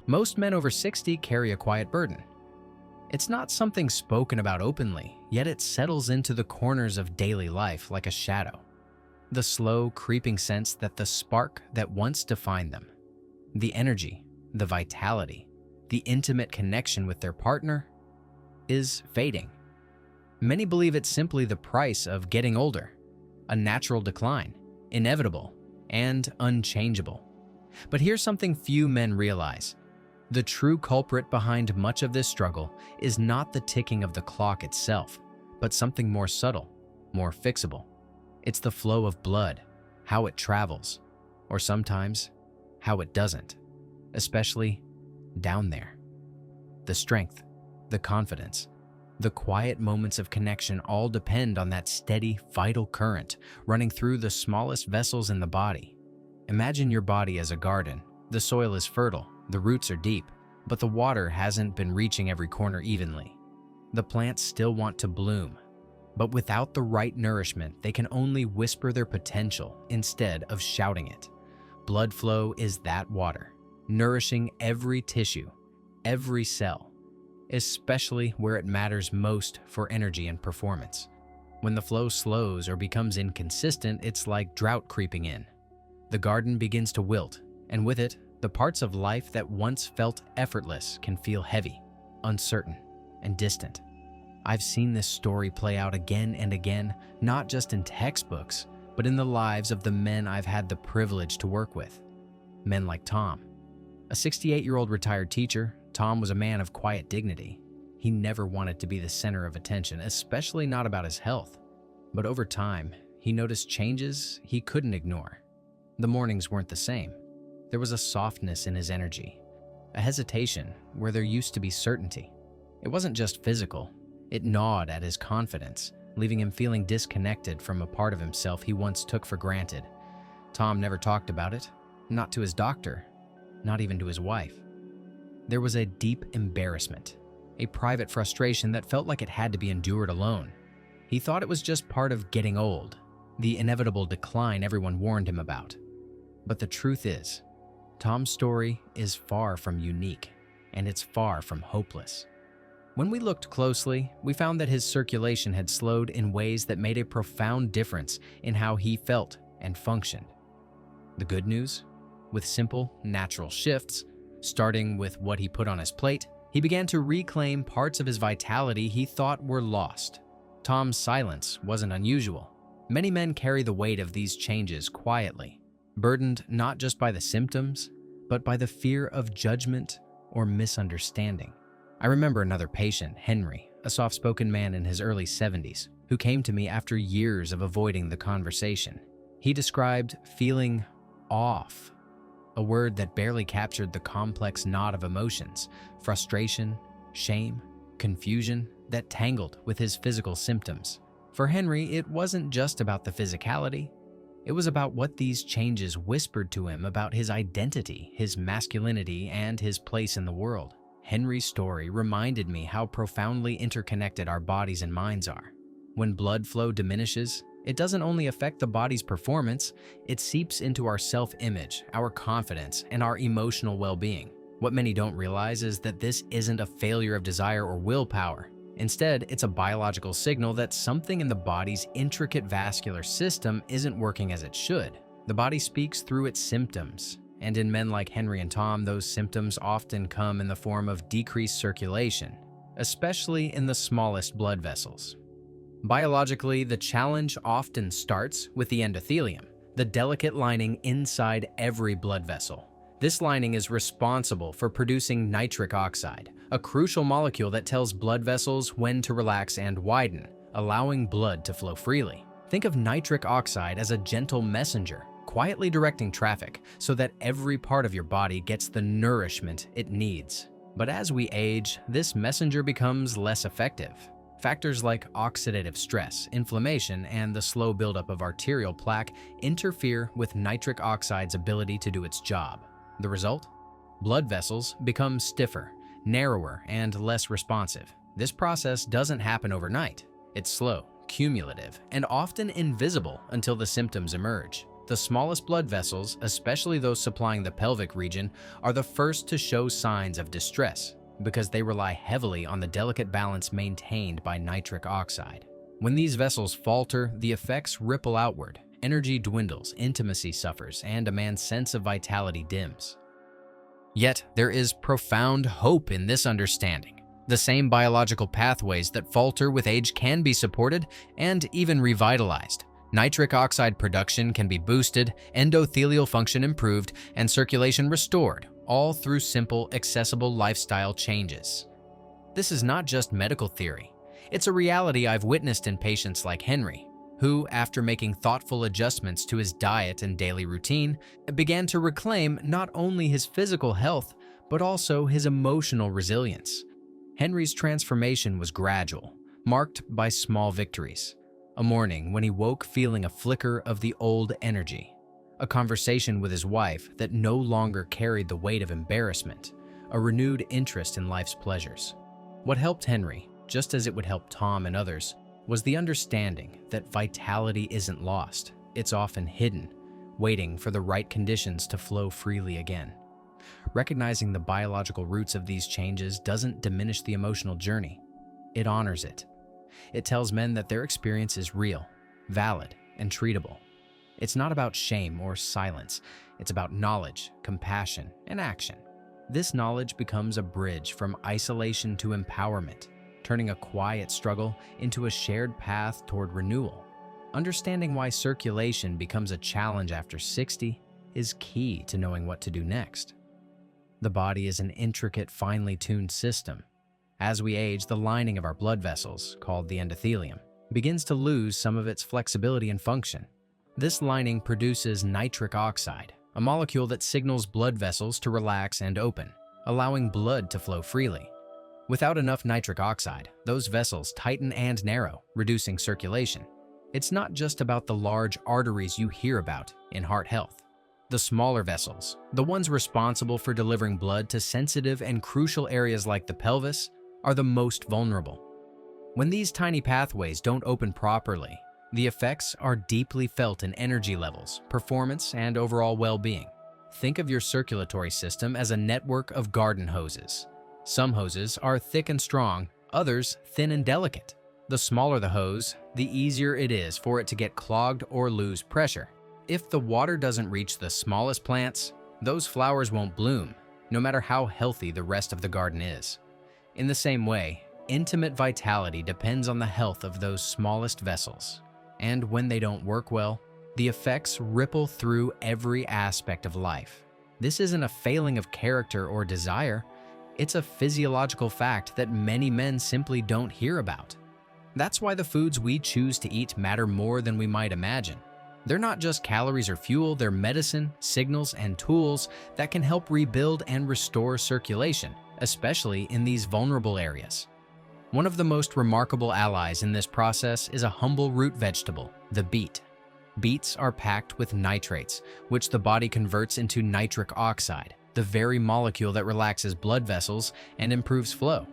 Most men over 60 carry a quiet burden. It's not something spoken about openly, yet it settles into the corners of daily life like a shadow. The slow, creeping sense that the spark that once defined them, the energy, the vitality, the intimate connection with their partner, is fading. Many believe it's simply the price of getting older, a natural decline, inevitable and unchangeable. But here's something few men realize. The true culprit behind much of this struggle is not the ticking of the clock itself, but something more subtle, more fixable. It's the flow of blood, how it travels, or sometimes how it doesn't, especially down there. The strength, the confidence, the quiet moments of connection all depend on that steady, vital current running through the smallest vessels in the body. Imagine your body as a garden. The soil is fertile, the roots are deep, but the water hasn't been reaching every corner evenly. The plants still want to bloom, but without the right nourishment, they can only whisper their potential instead of shouting it. Blood flow is that water, nourishing every tissue, every cell, especially where it matters most for energy and performance. When the flow slows or becomes inconsistent, it's like drought creeping in. The garden begins to wilt, and with it, the parts of life that once felt effortless can feel heavy, uncertain, and distant. I've seen this story play out again and again, not just in textbooks, but in the lives of the men I've had the privilege to work with. Men like Tom. A 68-year-old retired teacher, Tom was a man of quiet dignity. He never wanted to be the center of attention, especially not about his health. But over time, he noticed changes he couldn't ignore. The mornings weren't the same. There was a softness in his energy, a hesitation where there used to be certainty. It wasn't just physical. It gnawed at his confidence, leaving him feeling disconnected from a part of himself he once took for granted. Tom never talked about it, not to his doctor, not even to his wife. There was a deep embarrassment, a private frustration that felt like it had to be endured alone. He thought it was just part of getting old, the inevitable decline everyone warned him about. But the truth is, Tom's story is far from unique, and it's far from hopeless. When we looked closely, we found that his circulation had slowed in ways that made a profound difference in how he felt and functioned. The good news? With simple, natural shifts, starting with what he put on his plate, he began to reclaim parts of his vitality he thought were lost. Tom's silence wasn't unusual. Many men carry the weight of these changes quietly, burdened not just by the symptoms, but by the fear of judgment or misunderstanding. I remember another patient, Henry, a soft-spoken man in his early 70s, who came to me after years of avoiding the conversation. He described feeling off, a word that barely captured the complex knot of emotions, frustration, shame, confusion that tangled with his physical symptoms. For Henry, it wasn't just about the physicality. It was about what these changes whispered to him about his identity, his masculinity, and his place in the world. Henry's story reminded me how profoundly interconnected our bodies and minds are. When blood flow diminishes, it doesn't only affect the body's performance, it seeps into our self-image, our confidence, and our emotional well-being. What many don't realize is that this isn't a failure of desire or willpower. Instead, it's a biological signal that something in the body's intricate vascular system isn't working as it should. The body speaks through its symptoms, and in men like Henry and Tom, those symptoms often come in the form of decreased circulation, especially in the smallest blood vessels. Biologically, the challenge often starts with the endothelium, the delicate lining inside every blood vessel. This lining is responsible for producing nitric oxide, a crucial molecule that tells blood vessels when to relax and widen, allowing blood to flow freely. Think of nitric oxide as a gentle messenger, quietly directing traffic so that every part of your body gets the nourishment it needs. But as we age, this messenger becomes less effective. Factors like oxidative stress, inflammation, and the slow buildup of arterial plaque interfere with nitric oxide's ability to do its job. The result? Blood vessels become stiffer, narrower, and less responsive. This process doesn't happen overnight. It's slow, cumulative, and often invisible until the symptoms emerge. The smallest blood vessels, especially those supplying the pelvic region, are the first to show signs of distress because they rely heavily on the delicate balance maintained by nitric oxide. When these vessels falter, the effects ripple outward. Energy dwindles, intimacy suffers, and a man's sense of vitality dims. Yet, there is profound hope in this understanding. The same biological pathways that falter with age can be supported and even revitalized. Nitric oxide production can be boosted, endothelial function improved, and circulation restored, all through simple, accessible lifestyle changes. This is not just medical theory. It's a reality I've witnessed in patients like Henry, who, after making thoughtful adjustments to his diet and daily routine, began to reclaim not only his physical health, but also his emotional resilience. Henry's transformation was gradual, marked by small victories. A morning when he woke feeling a flicker of the old energy. A conversation with his wife that no longer carried the weight of embarrassment. A renewed interest in life's pleasures. What helped Henry, just as it would help Tom and others, was the understanding that vitality isn't lost. It's often hidden, waiting for the right conditions to flow freely again. Recognizing the biological roots of these changes doesn't diminish the emotional journey. It honors it. It tells men that their experience is real, valid, and treatable. It's not about shame or silence. It's about knowledge, compassion, and action. This knowledge becomes a bridge from isolation to empowerment, turning a quiet struggle into a shared path toward renewal. Understanding why circulation becomes a challenge after 60 is key to knowing what to do next. The body is an intricate, finely tuned system. As we age, the lining of our blood vessels, called the endothelium, begins to lose some of its flexibility and function. This lining produces nitric oxide, a molecule that signals blood vessels to relax and open, allowing blood to flow freely. Without enough nitric oxide, those vessels tighten and narrow, reducing circulation. It's not just about the large arteries you hear about in heart health. The smaller vessels, the ones responsible for delivering blood to sensitive and crucial areas like the pelvis, are the most vulnerable. When these tiny pathways don't open properly, the effects are deeply felt in energy levels, performance, and overall well-being. Think of your circulatory system as a network of garden hoses. Some hoses are thick and strong, others thin and delicate. The smaller the hose, the easier it is for it to get clogged or lose pressure. If the water doesn't reach the smallest plants, those flowers won't bloom, no matter how healthy the rest of the garden is. In the same way, intimate vitality depends on the health of those smallest vessels. And when they don't work well, the effects ripple through every aspect of life. This isn't a failing of character or desire. It's a physiological fact that many men simply don't hear about. That's why the foods we choose to eat matter more than we might imagine. They're not just calories or fuel, they're medicine, signals, and tools that can help rebuild and restore circulation, especially in these vulnerable areas. One of the most remarkable allies in this process is a humble root vegetable, the beet. Beets are packed with nitrates, which the body converts into nitric oxide, the very molecule that relaxes blood vessels and improves flow.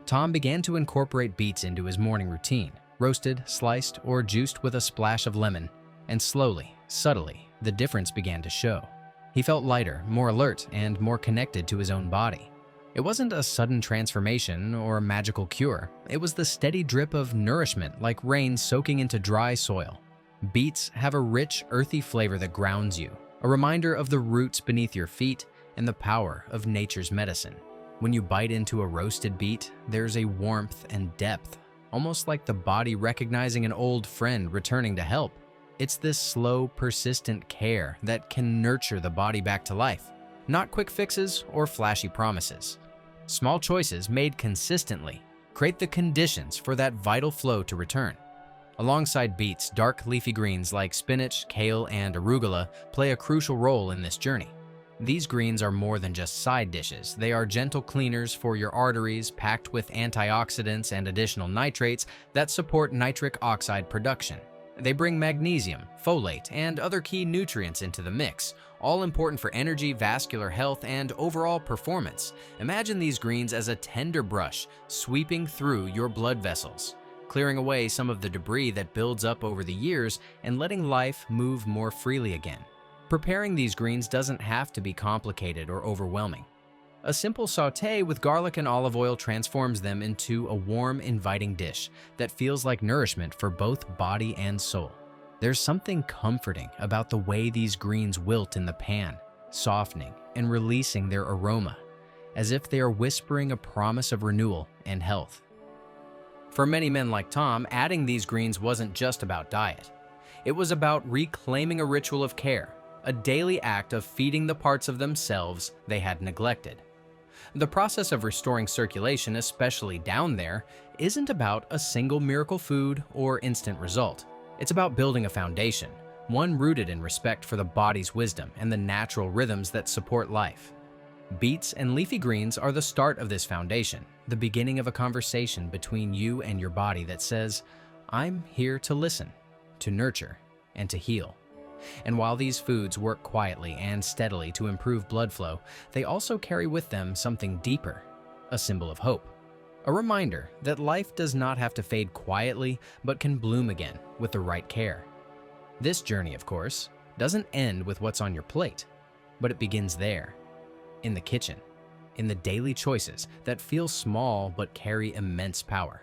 Tom began to incorporate beets into his morning routine, roasted, sliced, or juiced with a splash of lemon, and slowly, subtly, the difference began to show. He felt lighter, more alert, and more connected to his own body. It wasn't a sudden transformation or a magical cure. It was the steady drip of nourishment like rain soaking into dry soil. Beets have a rich, earthy flavor that grounds you, a reminder of the roots beneath your feet and the power of nature's medicine. When you bite into a roasted beet, there's a warmth and depth, almost like the body recognizing an old friend returning to help. It's this slow, persistent care that can nurture the body back to life, not quick fixes or flashy promises. Small choices made consistently create the conditions for that vital flow to return. Alongside beets, dark leafy greens like spinach, kale, and arugula play a crucial role in this journey. These greens are more than just side dishes. They are gentle cleaners for your arteries, packed with antioxidants and additional nitrates that support nitric oxide production. They bring magnesium, folate, and other key nutrients into the mix, all important for energy, vascular health, and overall performance. Imagine these greens as a tender brush sweeping through your blood vessels. clearing away some of the debris that builds up over the years and letting life move more freely again. Preparing these greens doesn't have to be complicated or overwhelming. A simple sauté with garlic and olive oil transforms them into a warm, inviting dish that feels like nourishment for both body and soul. There's something comforting about the way these greens wilt in the pan, softening and releasing their aroma, as if they are whispering a promise of renewal and health. For many men like Tom, adding these greens wasn't just about diet. It was about reclaiming a ritual of care, a daily act of feeding the parts of themselves they had neglected. The process of restoring circulation, especially down there, isn't about a single miracle food or instant result. It's about building a foundation, one rooted in respect for the body's wisdom and the natural rhythms that support life. Beets and leafy greens are the start of this foundation, the beginning of a conversation between you and your body that says, "I'm here to listen, to nurture, and to heal." And while these foods work quietly and steadily to improve blood flow, they also carry with them something deeper, a symbol of hope. A reminder that life does not have to fade quietly, but can bloom again with the right care. This journey, of course, doesn't end with what's on your plate, but it begins there, in the kitchen, in the daily choices that feel small but carry immense power.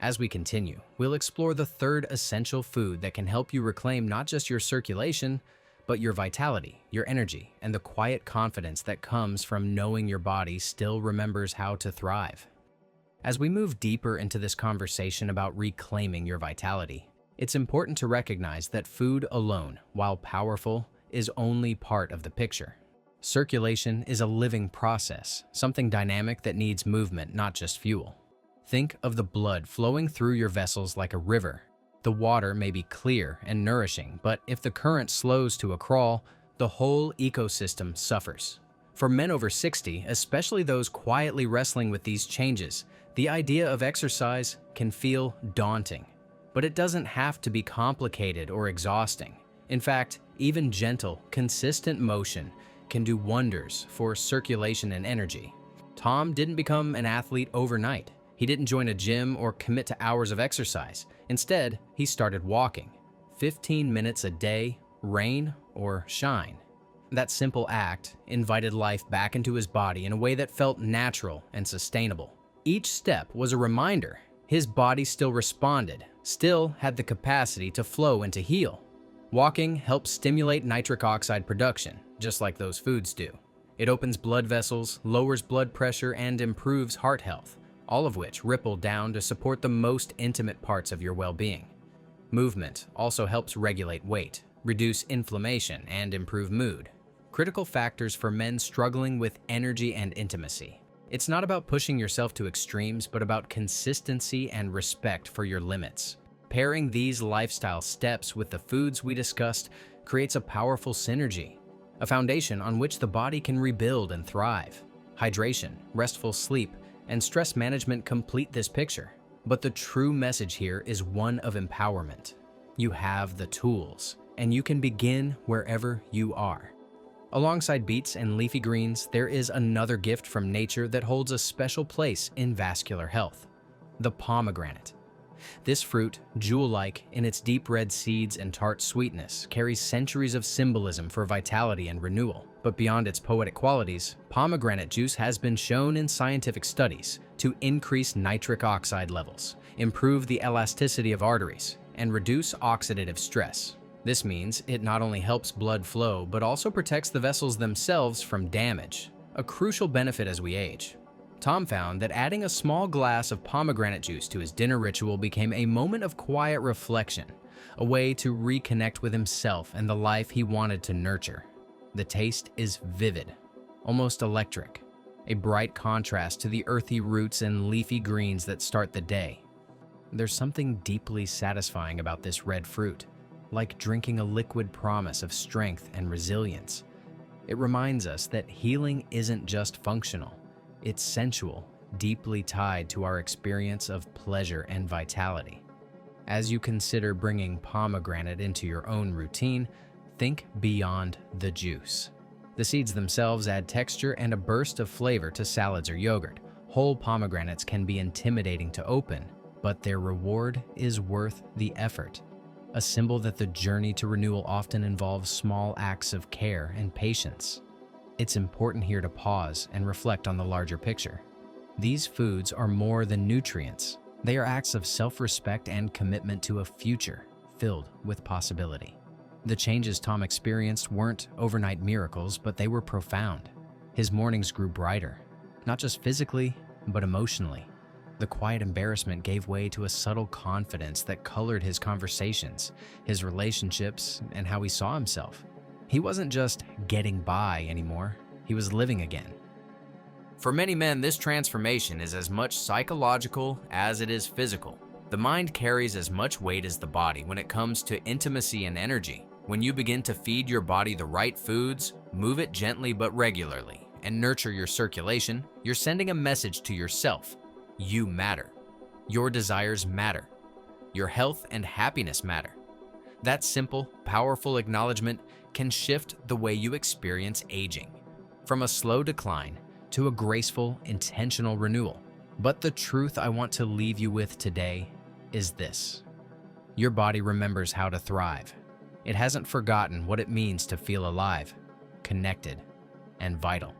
As we continue, we'll explore the third essential food that can help you reclaim not just your circulation, but your vitality, your energy, and the quiet confidence that comes from knowing your body still remembers how to thrive. As we move deeper into this conversation about reclaiming your vitality, it's important to recognize that food alone, while powerful, is only part of the picture. Circulation is a living process, something dynamic that needs movement, not just fuel. Think of the blood flowing through your vessels like a river. The water may be clear and nourishing, but if the current slows to a crawl, the whole ecosystem suffers. For men over 60, especially those quietly wrestling with these changes, the idea of exercise can feel daunting. But it doesn't have to be complicated or exhausting. In fact, even gentle, consistent motion can do wonders for circulation and energy. Tom didn't become an athlete overnight. He didn't join a gym or commit to hours of exercise. Instead, he started walking. 15 minutes a day, rain or shine. That simple act invited life back into his body in a way that felt natural and sustainable. Each step was a reminder his body still responded, still had the capacity to flow and to heal. Walking helps stimulate nitric oxide production, just like those foods do. It opens blood vessels, lowers blood pressure, and improves heart health, all of which ripple down to support the most intimate parts of your well-being. Movement also helps regulate weight, reduce inflammation, and improve mood, critical factors for men struggling with energy and intimacy. It's not about pushing yourself to extremes, but about consistency and respect for your limits. Pairing these lifestyle steps with the foods we discussed creates a powerful synergy, a foundation on which the body can rebuild and thrive. Hydration, restful sleep, and stress management complete this picture. But the true message here is one of empowerment. You have the tools, and you can begin wherever you are. Alongside beets and leafy greens, there is another gift from nature that holds a special place in vascular health: the pomegranate. This fruit, jewel-like in its deep red seeds and tart sweetness, carries centuries of symbolism for vitality and renewal. But beyond its poetic qualities, pomegranate juice has been shown in scientific studies to increase nitric oxide levels, improve the elasticity of arteries, and reduce oxidative stress. This means it not only helps blood flow, but also protects the vessels themselves from damage, a crucial benefit as we age. Tom found that adding a small glass of pomegranate juice to his dinner ritual became a moment of quiet reflection, a way to reconnect with himself and the life he wanted to nurture. The taste is vivid, almost electric, a bright contrast to the earthy roots and leafy greens that start the day. There's something deeply satisfying about this red fruit, like drinking a liquid promise of strength and resilience. It reminds us that healing isn't just functional, it's sensual, deeply tied to our experience of pleasure and vitality. As you consider bringing pomegranate into your own routine, think beyond the juice. The seeds themselves add texture and a burst of flavor to salads or yogurt. Whole pomegranates can be intimidating to open, but their reward is worth the effort. A symbol that the journey to renewal often involves small acts of care and patience. It's important here to pause and reflect on the larger picture. These foods are more than nutrients. They are acts of self-respect and commitment to a future filled with possibility. The changes Tom experienced weren't overnight miracles, but they were profound. His mornings grew brighter, not just physically, but emotionally. The quiet embarrassment gave way to a subtle confidence that colored his conversations, his relationships, and how he saw himself. He wasn't just getting by anymore, he was living again. For many men, this transformation is as much psychological as it is physical. The mind carries as much weight as the body when it comes to intimacy and energy. When you begin to feed your body the right foods, move it gently but regularly, and nurture your circulation, you're sending a message to yourself. You matter. Your desires matter. Your health and happiness matter. That simple, powerful acknowledgement can shift the way you experience aging, from a slow decline to a graceful, intentional renewal. But the truth I want to leave you with today is this. Your body remembers how to thrive. It hasn't forgotten what it means to feel alive, connected, and vital.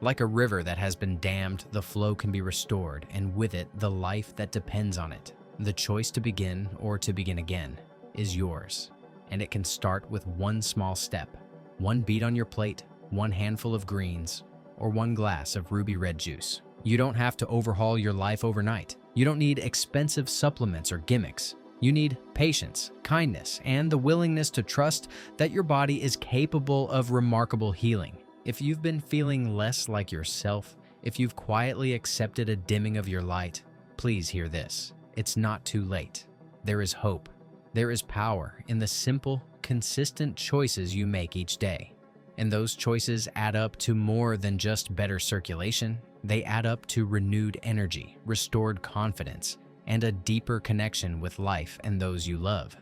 Like a river that has been dammed, the flow can be restored, and with it, the life that depends on it. The choice to begin or to begin again is yours, and it can start with one small step, one beet on your plate, one handful of greens, or one glass of ruby red juice. You don't have to overhaul your life overnight. You don't need expensive supplements or gimmicks. You need patience, kindness, and the willingness to trust that your body is capable of remarkable healing. If you've been feeling less like yourself, if you've quietly accepted a dimming of your light, please hear this. It's not too late. There is hope. There is power in the simple, consistent choices you make each day. And those choices add up to more than just better circulation. They add up to renewed energy, restored confidence, and a deeper connection with life and those you love.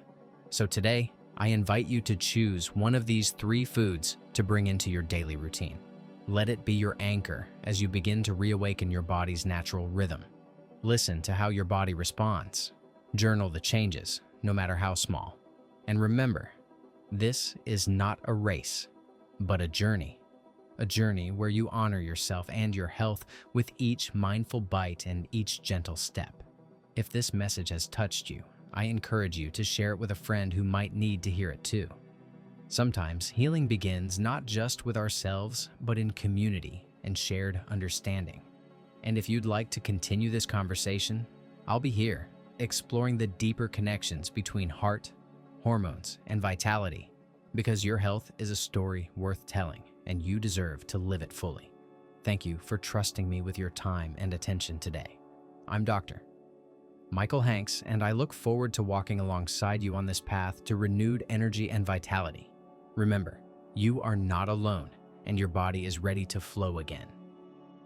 So today, I invite you to choose one of these 3 foods to bring into your daily routine. Let it be your anchor as you begin to reawaken your body's natural rhythm. Listen to how your body responds. Journal the changes, no matter how small. And remember, this is not a race, but a journey. A journey where you honor yourself and your health with each mindful bite and each gentle step. If this message has touched you, I encourage you to share it with a friend who might need to hear it too. Sometimes healing begins not just with ourselves, but in community and shared understanding. And if you'd like to continue this conversation, I'll be here, exploring the deeper connections between heart, hormones, and vitality, because your health is a story worth telling, and you deserve to live it fully. Thank you for trusting me with your time and attention today. I'm Dr. Michael Hanks, and I look forward to walking alongside you on this path to renewed energy and vitality. Remember, you are not alone, and your body is ready to flow again.